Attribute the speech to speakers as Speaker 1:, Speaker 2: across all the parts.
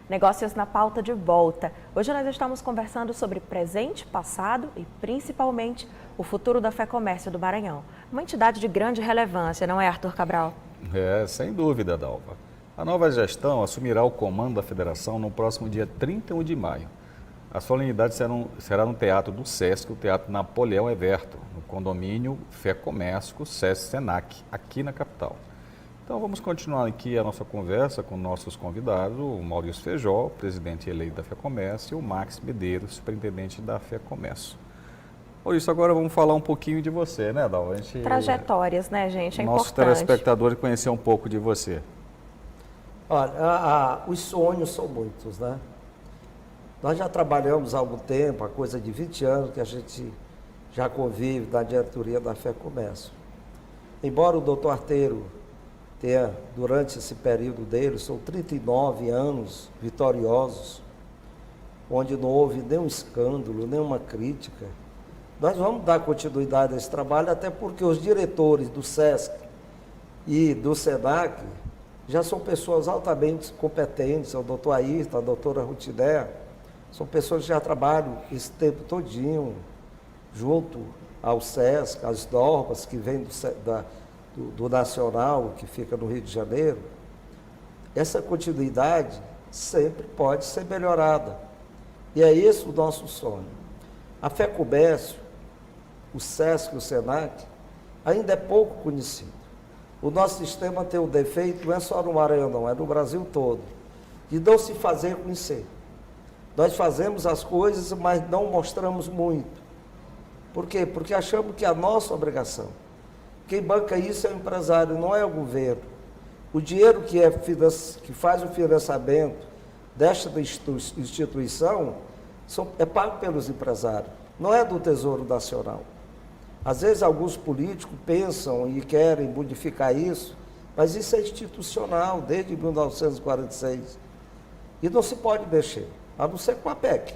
Speaker 1: Negócios na pauta de volta. Hoje nós estamos conversando sobre presente, passado e principalmente o futuro da FEComércio do Maranhão. Uma entidade de grande relevância, não é, Arthur Cabral?
Speaker 2: Sem dúvida, Dalva. A nova gestão assumirá o comando da federação no próximo dia 31 de maio. A solenidade será no Teatro do Sesc, o Teatro Napoleão Everto, no condomínio FEComércio Sesc Senac, aqui na capital. Então vamos continuar aqui a nossa conversa com nossos convidados, o Maurício Feijó, presidente eleito da FEComércio, e o Max Medeiros, superintendente da FEComércio. Maurício, agora vamos falar um pouquinho de você, né, Dalva?
Speaker 1: Trajetórias, né, gente? É
Speaker 2: nossos
Speaker 1: importante.
Speaker 2: telespectadores conhecer um pouco de você.
Speaker 3: Olha, os sonhos são muitos, né? Nós já trabalhamos há algum tempo, há coisa de 20 anos que a gente já convive na diretoria da FEComércio. Embora o doutor Arteiro tenha, durante esse período dele, são 39 anos vitoriosos, onde não houve nenhum escândalo, nenhuma crítica, nós vamos dar continuidade a esse trabalho, até porque os diretores do SESC e do SENAC já são pessoas altamente competentes, o doutor Ayrton, a doutora Rutiné, são pessoas que já trabalham esse tempo todinho junto ao SESC, às normas que vêm do Nacional, que fica no Rio de Janeiro. Essa continuidade sempre pode ser melhorada. E é esse o nosso sonho. A FEComércio, o SESC e o SENAC ainda é pouco conhecido. O nosso sistema tem um defeito, não é só no Maranhão não, é no Brasil todo, de não se fazer conhecer. Nós fazemos as coisas, mas não mostramos muito. Por quê? Porque achamos que é a nossa obrigação. Quem banca isso é o empresário, não é o governo. O dinheiro que faz o financiamento desta instituição é pago pelos empresários, não é do Tesouro Nacional. Às vezes alguns políticos pensam e querem modificar isso, mas isso é institucional desde 1946. E não se pode mexer, a não ser com a PEC.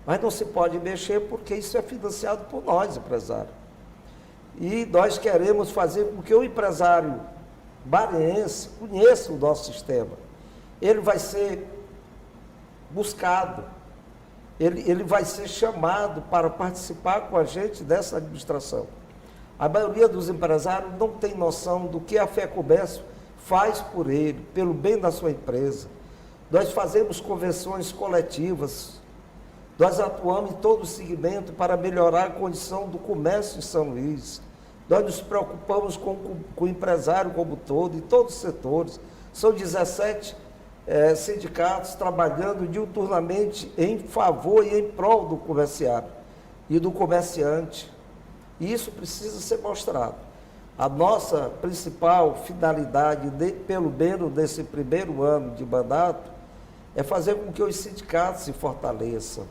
Speaker 3: Mas não se pode mexer porque isso é financiado por nós, empresários. E nós queremos fazer com que o empresário maranhense conheça o nosso sistema. Ele vai ser buscado, ele vai ser chamado para participar com a gente dessa administração. A maioria dos empresários não tem noção do que a FEComércio faz por ele, pelo bem da sua empresa. Nós fazemos convenções coletivas, nós atuamos em todo o segmento para melhorar a condição do comércio em São Luís. Nós nos preocupamos com o empresário como todo, em todos os setores. São 17 sindicatos trabalhando diuturnamente em favor e em prol do comerciário e do comerciante. E isso precisa ser mostrado. A nossa principal finalidade, pelo menos nesse primeiro ano de mandato, é fazer com que os sindicatos se fortaleçam.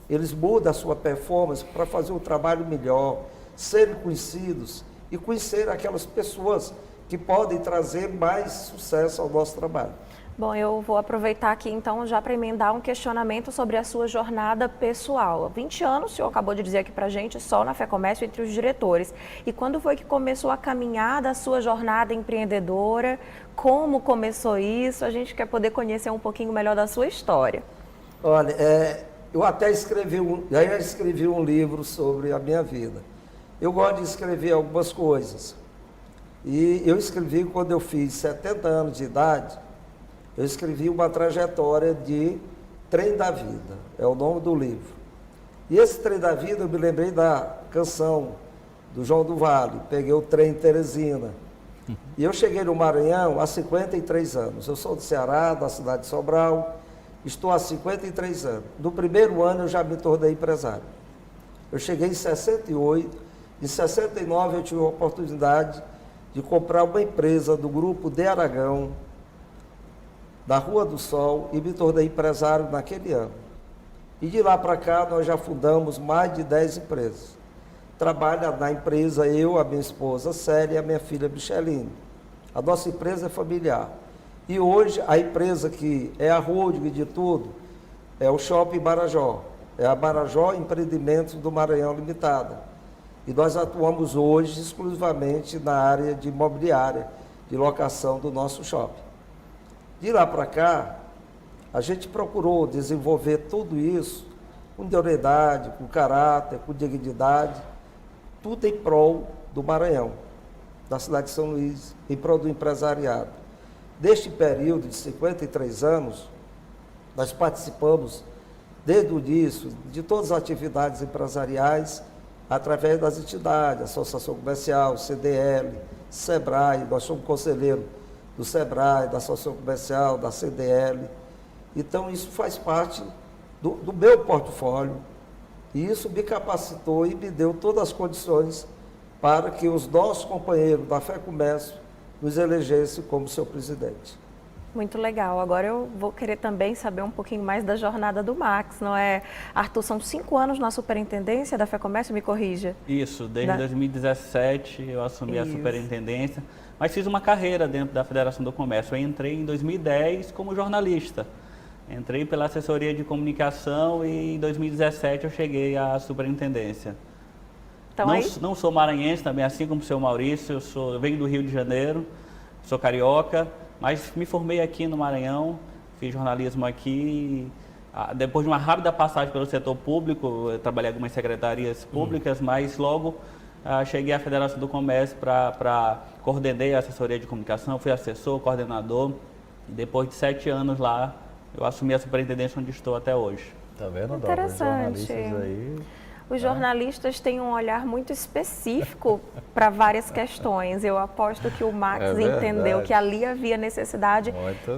Speaker 3: Eles mudam a sua performance para fazer um trabalho melhor, serem conhecidos e conhecer aquelas pessoas que podem trazer mais sucesso ao nosso trabalho.
Speaker 1: Bom, eu vou aproveitar aqui então já para emendar um questionamento sobre a sua jornada pessoal. 20 anos, o senhor acabou de dizer aqui para a gente, só na FEComércio entre os diretores. E quando foi que começou a caminhar da sua jornada empreendedora? Como começou isso? A gente quer poder conhecer um pouquinho melhor da sua história.
Speaker 3: Olha, eu até escrevi um livro sobre a minha vida. Eu gosto de escrever algumas coisas. E eu escrevi quando eu fiz 70 anos de idade, eu escrevi uma trajetória de Trem da Vida, é o nome do livro. E esse Trem da Vida, eu me lembrei da canção do João do Vale, peguei o trem Teresina. E eu cheguei no Maranhão há 53 anos. Eu sou do Ceará, da cidade de Sobral, estou há 53 anos. No primeiro ano eu já me tornei empresário. Eu cheguei em 68, em 69 eu tive a oportunidade de comprar uma empresa do grupo de Aragão, da Rua do Sol, e me tornei empresário naquele ano. E de lá para cá nós já fundamos mais de 10 empresas. Trabalha na empresa eu, a minha esposa Célia e a minha filha Micheline. A nossa empresa é familiar. E hoje a empresa que é a holding de tudo é o Shopping Marajó. É a Marajó Empreendimentos do Maranhão Limitada. E nós atuamos hoje exclusivamente na área de imobiliária, de locação do nosso shopping. De lá para cá, A gente procurou desenvolver tudo isso com idoneidade, com caráter, com dignidade, tudo em prol do Maranhão, da cidade de São Luís, em prol do empresariado. Neste período de 53 anos, nós participamos, desde o início, de todas as atividades empresariais, através das entidades, Associação Comercial, CDL, SEBRAE, nós somos conselheiros do SEBRAE, da Associação Comercial, da CDL. Então, isso faz parte do meu portfólio, e isso me capacitou e me deu todas as condições para que os nossos companheiros da FEComércio nos elegessem como seu presidente.
Speaker 1: Muito legal. Agora eu vou querer também saber um pouquinho mais da jornada do Max, não é? Arthur, são 5 anos na superintendência da FEComércio, me corrija.
Speaker 4: Isso, desde 2017 eu assumi a superintendência, mas fiz uma carreira dentro da Federação do Comércio. Eu entrei em 2010 como jornalista. Entrei pela assessoria de comunicação e em 2017 eu cheguei à superintendência.
Speaker 1: Então,
Speaker 4: não sou maranhense também, assim como o seu Maurício, eu venho do Rio de Janeiro, sou carioca, mas me formei aqui no Maranhão, fiz jornalismo aqui. Depois de uma rápida passagem pelo setor público, eu trabalhei em algumas secretarias públicas, mas logo cheguei à Federação do Comércio para coordenar a assessoria de comunicação, fui assessor, coordenador, e depois de 7 anos lá, eu assumi a superintendência onde estou até hoje.
Speaker 2: Tá vendo, Dalva?
Speaker 1: Interessante.
Speaker 2: Os jornalistas aí...
Speaker 1: Os jornalistas têm um olhar muito específico para várias questões. Eu aposto que o Max entendeu que ali havia necessidade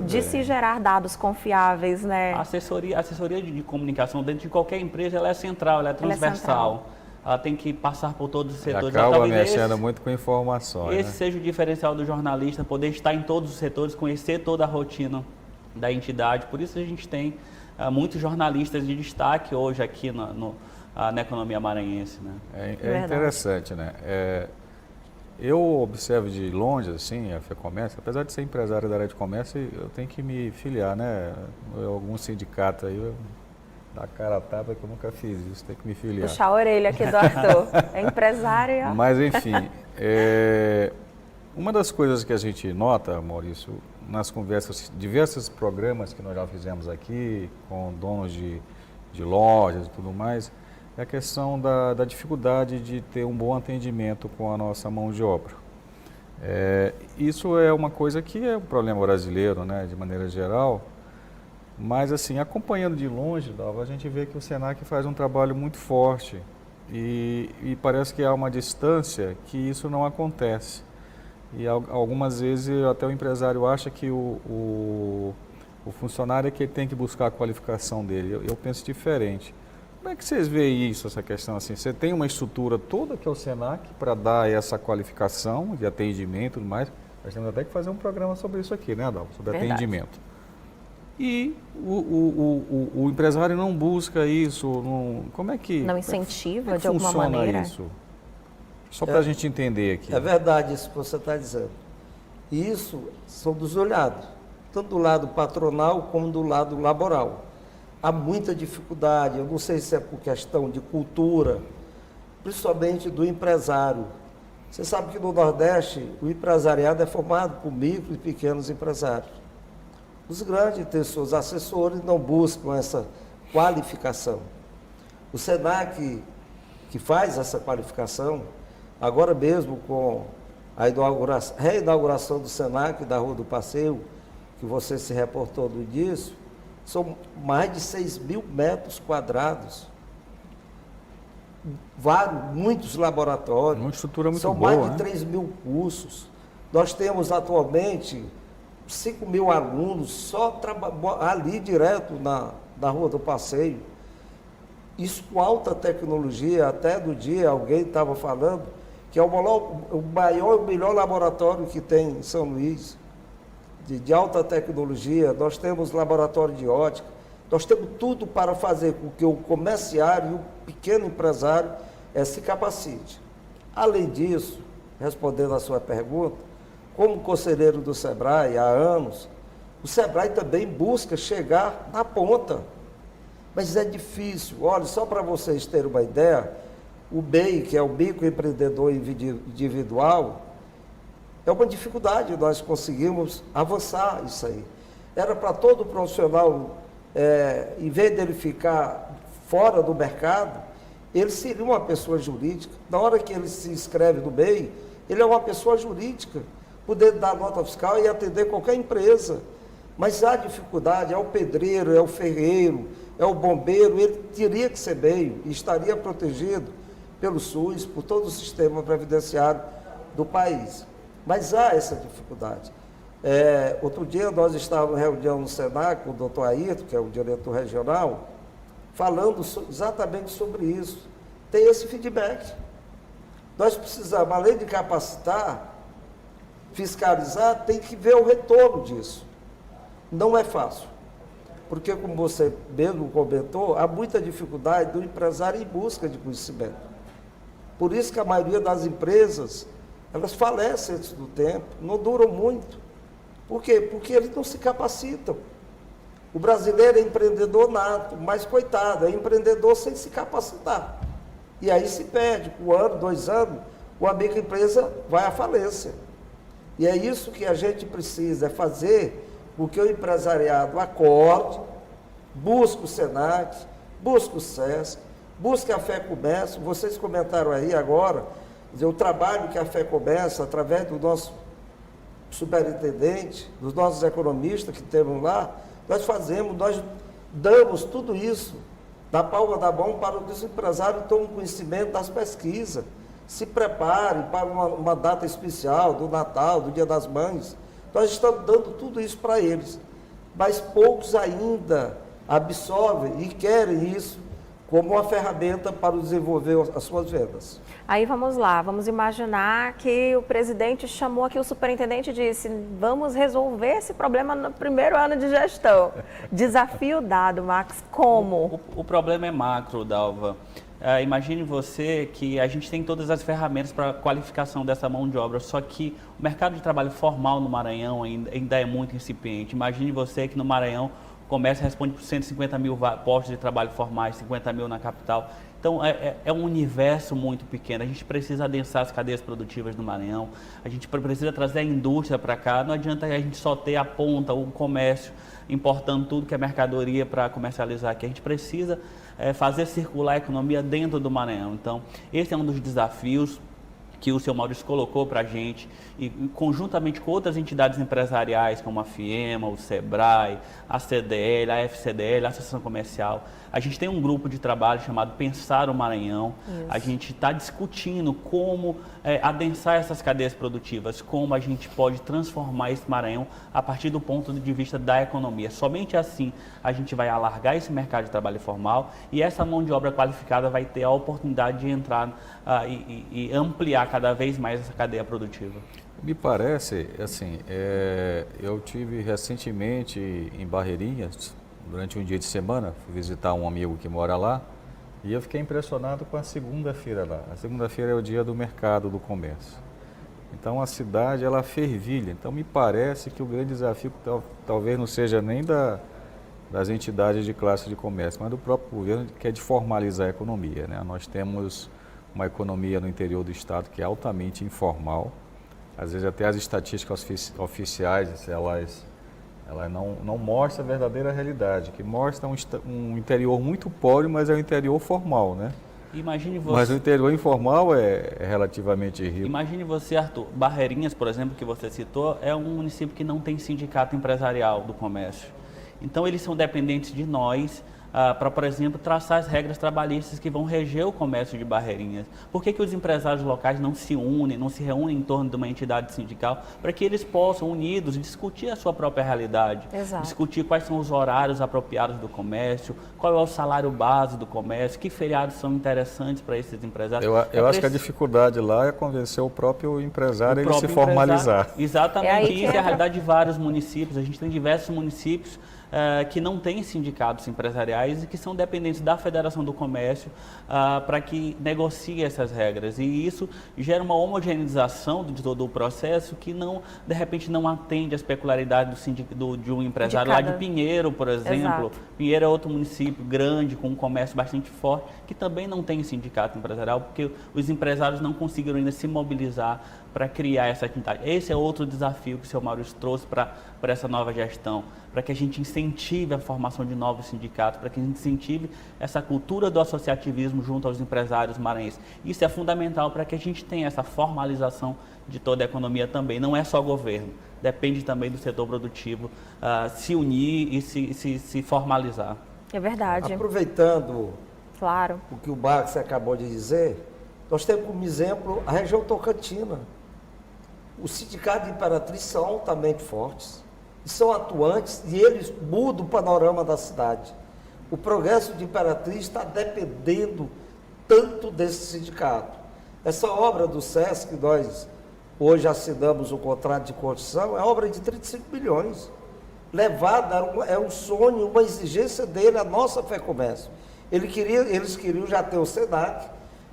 Speaker 1: de se gerar dados confiáveis, né?
Speaker 4: A assessoria de comunicação dentro de qualquer empresa, ela é central, ela é transversal. Ela tem que passar por todos os setores.
Speaker 2: Acaba mexendo muito com informações.
Speaker 4: Esse seja o diferencial do jornalista, poder estar em todos os setores, conhecer toda a rotina da entidade. Por isso a gente tem muitos jornalistas de destaque hoje aqui na economia maranhense, né?
Speaker 2: É interessante, né? Eu observo de longe, assim, a FEComércio, apesar de ser empresário da área de comércio, eu tenho que me filiar, né? Algum sindicato aí, dá cara a tapa que eu nunca fiz isso, tem que me filiar.
Speaker 1: Puxar a orelha aqui do Arthur. É empresária.
Speaker 2: Mas, enfim, uma das coisas que a gente nota, Maurício, nas conversas, diversos programas que nós já fizemos aqui, com donos de lojas e tudo mais, é a questão da dificuldade de ter um bom atendimento com a nossa mão de obra. Isso é uma coisa que é um problema brasileiro, né, de maneira geral, mas assim, acompanhando de longe, Dalva, a gente vê que o Senac faz um trabalho muito forte e parece que há uma distância que isso não acontece. E algumas vezes até o empresário acha que o funcionário é que ele tem que buscar a qualificação dele. Eu penso diferente. Como é que vocês veem isso, essa questão assim? Você tem uma estrutura toda que é o Senac para dar essa qualificação de atendimento e tudo mais. Nós temos até que fazer um programa sobre isso aqui, né, Adalvo? Sobre atendimento. E o empresário não busca isso, como é que...
Speaker 1: Não incentiva
Speaker 2: de
Speaker 1: alguma maneira?
Speaker 2: Isso? Só para a gente entender aqui.
Speaker 3: É verdade isso que você está dizendo. E isso são dos dois lados, tanto do lado patronal como do lado laboral. Há muita dificuldade, eu não sei se é por questão de cultura, principalmente do empresário. Você sabe que no Nordeste o empresariado é formado por micro e pequenos empresários. Os grandes têm seus assessores, não buscam essa qualificação. O Senac, que faz essa qualificação, agora mesmo com a reinauguração do Senac da Rua do Passeio, que você se reportou no início, são mais de 6.000 metros quadrados, muitos laboratórios,
Speaker 2: uma estrutura muito
Speaker 3: são
Speaker 2: boa,
Speaker 3: mais de 3.000 cursos. Nós temos atualmente 5.000 alunos só ali direto na Rua do Passeio. Isso com alta tecnologia, até do dia alguém estava falando que é o maior e melhor laboratório que tem em São Luís. De alta tecnologia, nós temos laboratório de ótica, nós temos tudo para fazer com que o comerciário e o pequeno empresário se capacite. Além disso, respondendo à sua pergunta, como conselheiro do SEBRAE há anos, o SEBRAE também busca chegar na ponta, mas é difícil. Olha, só para vocês terem uma ideia, o MEI, que é o microempreendedor individual, é uma dificuldade nós conseguimos avançar isso aí. Era para todo profissional, em vez dele ficar fora do mercado, ele seria uma pessoa jurídica. Na hora que ele se inscreve no MEI, ele é uma pessoa jurídica, poder dar nota fiscal e atender qualquer empresa. Mas há dificuldade, é o pedreiro, é o ferreiro, é o bombeiro, ele teria que ser MEI e estaria protegido pelo SUS, por todo o sistema previdenciário do país. Mas há essa dificuldade. Outro dia nós estávamos em reunião no Senac com o doutor Ayrton, que é o diretor regional, falando exatamente sobre isso. Tem esse feedback. Nós precisamos, além de capacitar, fiscalizar, tem que ver o retorno disso. Não é fácil, porque, como você mesmo comentou, há muita dificuldade do empresário em busca de conhecimento. Por isso que a maioria das empresas, elas falecem antes do tempo, não duram muito. Por quê? Porque eles não se capacitam. O brasileiro é empreendedor nato, mas coitado, é empreendedor sem se capacitar. E aí se perde, com 1 ano, 2 anos, a microempresa vai à falência. E é isso que a gente precisa, é fazer com que o empresariado acorde, busque o Senac, busque o SESC, busque a FEComércio. Vocês comentaram aí agora, o trabalho que a FEComércio, através do nosso superintendente, dos nossos economistas que temos lá, nós damos tudo isso na palma da mão para que os empresários tomem conhecimento das pesquisas, se preparem para uma data especial, do Natal, do Dia das Mães. Nós estamos dando tudo isso para eles, mas poucos ainda absorvem e querem isso como uma ferramenta para desenvolver as suas vendas.
Speaker 1: Aí vamos lá, vamos imaginar que o presidente chamou aqui o superintendente e disse: vamos resolver esse problema no primeiro ano de gestão. Desafio dado, Max, como?
Speaker 4: O problema é macro, Dalva. Imagine você que a gente tem todas as ferramentas para a qualificação dessa mão de obra, só que o mercado de trabalho formal no Maranhão ainda é muito incipiente. Imagine você que no Maranhão o comércio responde por 150 mil postos de trabalho formais, 50 mil na capital. Então, é um universo muito pequeno. A gente precisa adensar as cadeias produtivas do Maranhão, a gente precisa trazer a indústria para cá. Não adianta a gente só ter a ponta, o comércio, importando tudo que é mercadoria para comercializar aqui. A gente precisa fazer circular a economia dentro do Maranhão. Então, esse é um dos desafios que o seu Maurício colocou para a gente, e conjuntamente com outras entidades empresariais, como a FIEMA, o SEBRAE, a CDL, a FCDL, a Associação Comercial. A gente tem um grupo de trabalho chamado Pensar o Maranhão. Isso. A gente está discutindo como adensar essas cadeias produtivas, como a gente pode transformar esse Maranhão a partir do ponto de vista da economia. Somente assim a gente vai alargar esse mercado de trabalho formal e essa mão de obra qualificada vai ter a oportunidade de entrar e ampliar cada vez mais essa cadeia produtiva.
Speaker 2: Me parece, assim, eu tive recentemente em Barreirinhas, durante um dia de semana, fui visitar um amigo que mora lá e eu fiquei impressionado com a segunda-feira lá. A segunda-feira é o dia do mercado do comércio. Então a cidade, ela fervilha. Então me parece que o grande desafio talvez não seja nem das entidades de classe de comércio, mas do próprio governo, que é de formalizar a economia, né? Nós temos uma economia no interior do estado que é altamente informal. Às vezes até as estatísticas oficiais, elas não mostram a verdadeira realidade, que mostra um interior muito pobre, mas é um interior formal, né?
Speaker 4: Imagine você...
Speaker 2: Mas o interior informal é relativamente rico.
Speaker 4: Imagine você, Arthur, Barreirinhas, por exemplo, que você citou, é um município que não tem sindicato empresarial do comércio. Então eles são dependentes de nós, para, por exemplo, traçar as regras trabalhistas que vão reger o comércio de Barreirinhas. Por que os empresários locais não se reúnem em torno de uma entidade sindical para que eles possam, unidos, discutir a sua própria realidade?
Speaker 1: Exato.
Speaker 4: Discutir quais são os horários apropriados do comércio, qual é o salário base do comércio, que feriados são interessantes para esses empresários.
Speaker 2: Eu acho que a dificuldade lá é convencer o próprio empresário a se formalizar.
Speaker 4: Exatamente, isso é a realidade de vários municípios. A gente tem diversos municípios que não têm sindicatos empresariais e que são dependentes da Federação do Comércio para que negocie essas regras. E isso gera uma homogeneização de todo o processo que, de repente, não atende às peculiaridades de um empresário lá de Pinheiro, por exemplo. Exato. Pinheiro é outro município grande, com um comércio bastante forte, que também não tem sindicato empresarial, porque os empresários não conseguiram ainda se mobilizar para criar essa atividade. Esse é outro desafio que o seu Maurício trouxe para por essa nova gestão, para que a gente incentive a formação de novos sindicatos, para que a gente incentive essa cultura do associativismo junto aos empresários maranhenses. Isso é fundamental para que a gente tenha essa formalização de toda a economia também. Não é só governo, depende também do setor produtivo se unir e se formalizar.
Speaker 1: É verdade.
Speaker 3: Aproveitando
Speaker 1: Claro.
Speaker 3: o que o Max acabou de dizer, nós temos como exemplo a região Tocantina. Os sindicatos de Imperatriz são altamente fortes, são atuantes e eles mudam o panorama da cidade. O progresso de Imperatriz está dependendo tanto desse sindicato. Essa obra do SESC, que nós hoje assinamos o contrato de construção, é obra de 35 milhões. Levada, é um sonho, uma exigência dele, a nossa FEComércio. Eles queriam já ter o SENAC,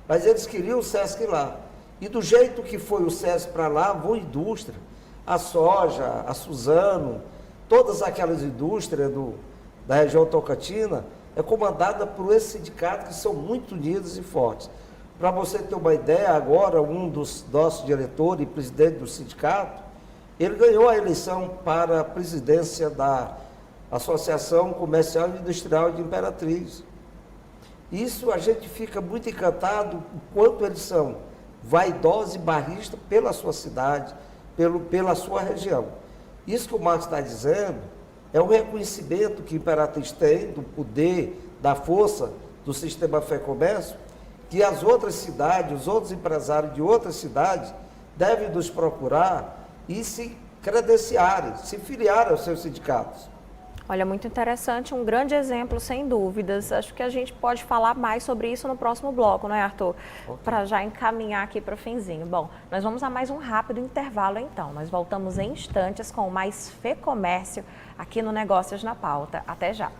Speaker 3: mas eles queriam o SESC lá. E do jeito que foi o SESC para lá, vou indústria, a soja, a Suzano, todas aquelas indústrias da região Tocantina, é comandada por esses sindicatos que são muito unidos e fortes. Para você ter uma ideia, agora um dos nossos diretores e presidente do sindicato, ele ganhou a eleição para a presidência da Associação Comercial e Industrial de Imperatriz. Isso a gente fica muito encantado o quanto eles são vaidosos e barristas pela sua cidade, pela sua região. Isso que o Marcos está dizendo é um reconhecimento que Imperatriz tem do poder, da força do sistema FEComércio, que as outras cidades, os outros empresários de outras cidades devem nos procurar e se credenciarem, se filiarem aos seus sindicatos.
Speaker 1: Olha, muito interessante, um grande exemplo, sem dúvidas. Acho que a gente pode falar mais sobre isso no próximo bloco, não é, Arthur? Okay. Para já encaminhar aqui para o finzinho. Bom, nós vamos a mais um rápido intervalo, então. Nós voltamos em instantes com mais FEComércio aqui no Negócios na Pauta. Até já!